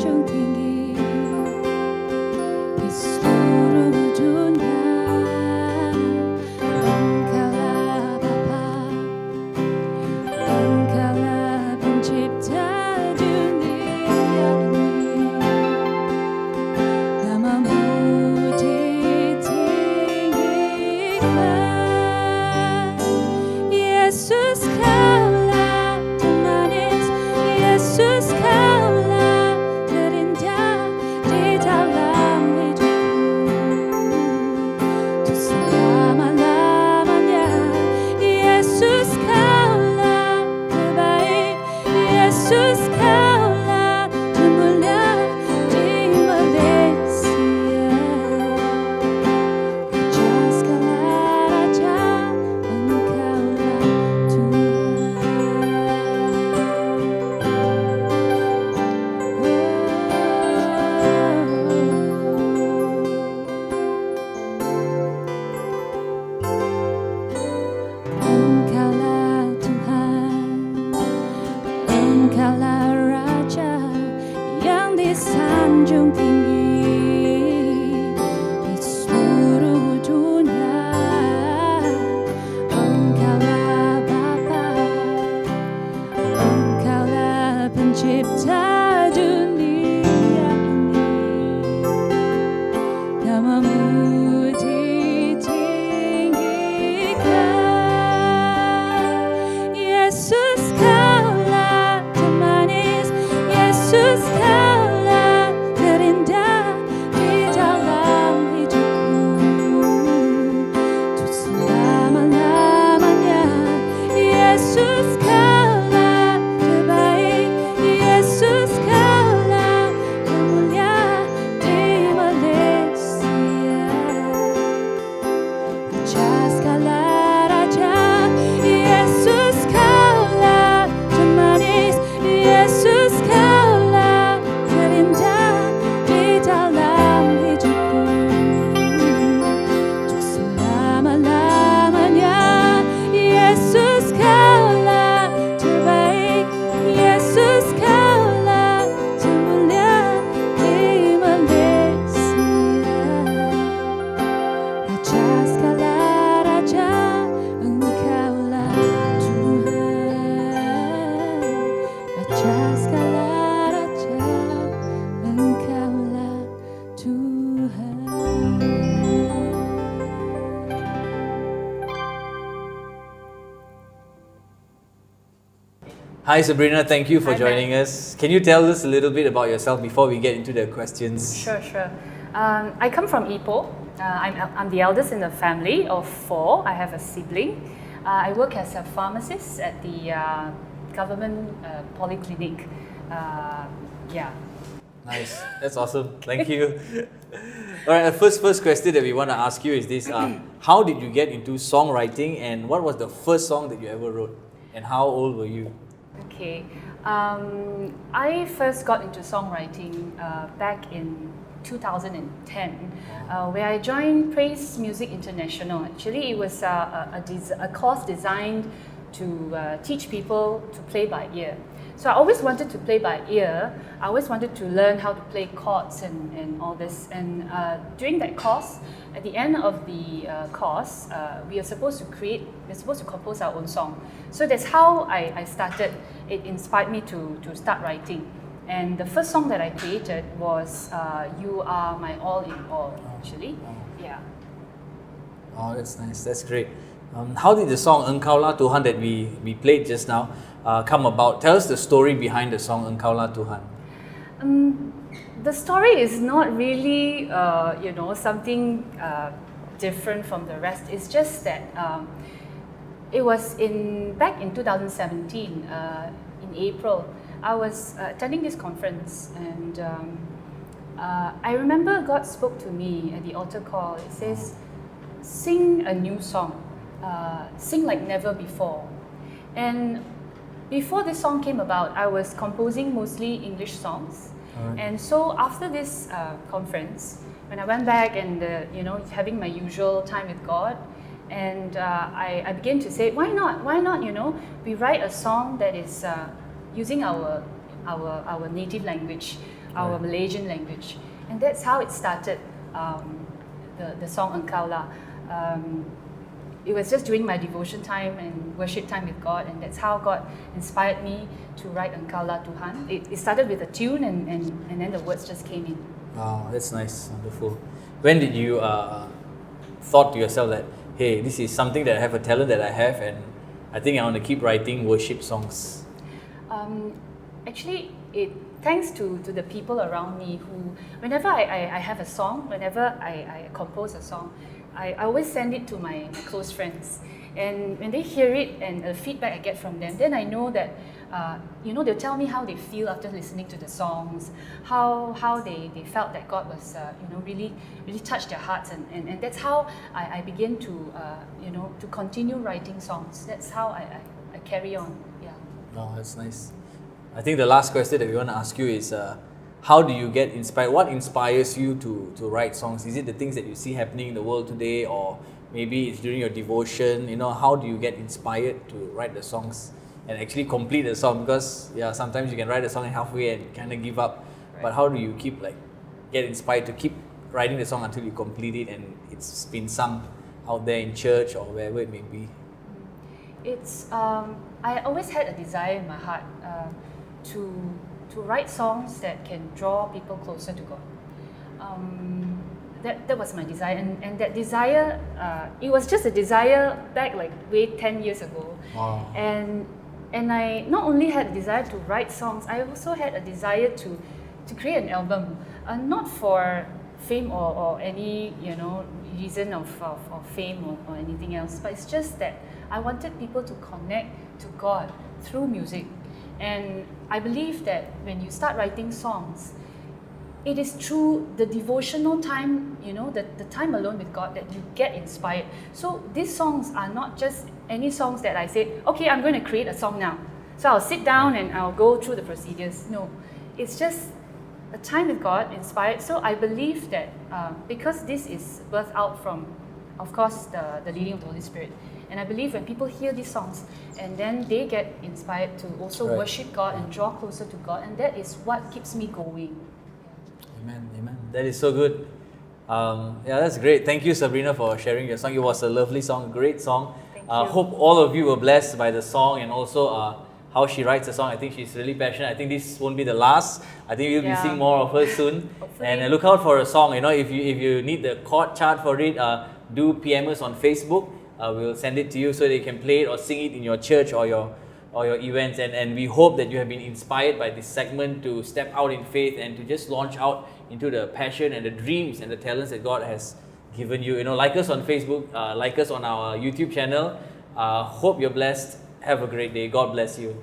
sanjung tinggi di seluruh dunia. Engkaulah Bapa, Engkaulah pencipta dunia ini. Namamu ditinggikan, Yesus Kaulah termanis, Yesus Kaulah terindah di dalam hidupku. Untuk selama-lamanya, Yesus Kaulah terbaik, Yesus Kaulah termulia di Malaysia. Raja segala raja, Engkaulah Engkaulah Tuhan, Engkaulah Raja yang disanjung tinggi di seluruh dunia. Engkaulah Bapa, Engkaulah pencipta dunia ini. Namamu ditinggikan, Yesus Kaulah termanis, Yesus Kaulah terindah di dalam hidupku. Untuk selama-lamanya, Yesus Kaulah terbaik, Yesus Kaulah termulia di Malaysia. Raja segala raja, Yesus Kaulah termanis, Yesus Kaulah terindah di dalam hidupku. Untuk selama-lamanya, Yesus Kaulah terbaik, Yesus Kaulah termulia di Malaysia. Raja segala raja, Engkaulah Tuhan. Raja segala raja, Engkaulah Tuhan. Hi Sabrina, thank you for Hi, joining us. Can you tell us a little bit about yourself before we get into the questions? Sure. I come from Ipoh. I'm the eldest in a family of 4. I have a sibling. I work as a pharmacist at the government polyclinic. Yeah. Nice, that's awesome. Thank you. All right, the first question that we want to ask you is this: how did you get into songwriting, and what was the first song that you ever wrote, and how old were you? Okay. I first got into songwriting back in 2010, where I joined Praise Music International. Actually, it was a course designed to teach people to play by ear. So I always wanted to play by ear. I always wanted to learn how to play chords and all this. And during that course, at the end of the course, we're supposed to compose our own song. So that's how I started. It inspired me to start writing. And the first song that I created was You Are My All in All, actually. Yeah. Oh, that's nice. That's great. How did the song Engkaulah Tuhan that we played just now come about? Tell us the story behind the song Engkaulah Tuhan. The story is not really, something different from the rest. It's just that it was back in 2017, in April. I was attending this conference, and I remember God spoke to me at the altar call. It says, "Sing a new song, sing like never before." And before this song came about, I was composing mostly English songs. Alright. And so after this conference, when I went back and having my usual time with God, and I began to say, why not? We write a song that is using our our native language, our Malaysian language. And that's how it started, the song Engkaulah. It was just during my devotion time and worship time with God, and that's how God inspired me to write Engkaulah Tuhan. It started with a tune, and then the words just came in. Wow, that's nice, wonderful. When did you thought to yourself that, hey, this is something that I have, a talent that I have, and I think I want to keep writing worship songs? Actually, thanks to the people around me who, whenever I have a song, whenever I compose a song, I always send it to my close friends. And when they hear it and the feedback I get from them, then I know that, they'll tell me how they feel after listening to the songs, how they felt that God was, really touched their hearts. And that's how I begin to continue writing songs. That's how I carry on, yeah. Oh, that's nice. I think the last question that we want to ask you is, how do you get inspired? What inspires you to write songs? Is it the things that you see happening in the world today, or maybe it's during your devotion? How do you get inspired to write the songs and actually complete the song? Because sometimes you can write a song halfway and kind of give up. Right. But how do you keep get inspired to keep writing the song until you complete it and it's been sung out there in church or wherever it may be? It's I always had a desire in my heart to write songs that can draw people closer to God. That was my desire, and that desire, it was just a desire back way 10 years ago. Wow. And I not only had a desire to write songs, I also had a desire to create an album, not for fame or any reason of fame or anything else, but it's just that I wanted people to connect to God through music. And I believe that when you start writing songs, it is through the devotional time, the time alone with God, that you get inspired. So these songs are not just any songs that I say, okay, I'm going to create a song now. So I'll sit down and I'll go through the procedures. No, it's just a time with God, inspired. So I believe that because this is birthed out from, of course, the leading of the Holy Spirit. And I believe when people hear these songs, and then they get inspired to also worship God and draw closer to God, and that is what keeps me going. Amen, amen. That is so good. That's great. Thank you, Sabrina, for sharing your song. It was a lovely song, great song. Thank you. Hope all of you were blessed by the song, and also how she writes the song. I think she's really passionate. I think this won't be the last. I think we'll be seeing more of her soon. Hopefully. And look out for a song. If you need the chord chart for it, do PM us on Facebook. We'll send it to you so that you can play it or sing it in your church or your events. And we hope that you have been inspired by this segment to step out in faith and to just launch out into the passion and the dreams and the talents that God has given you. Like us on Facebook, like us on our YouTube channel. Hope you're blessed. Have a great day. God bless you.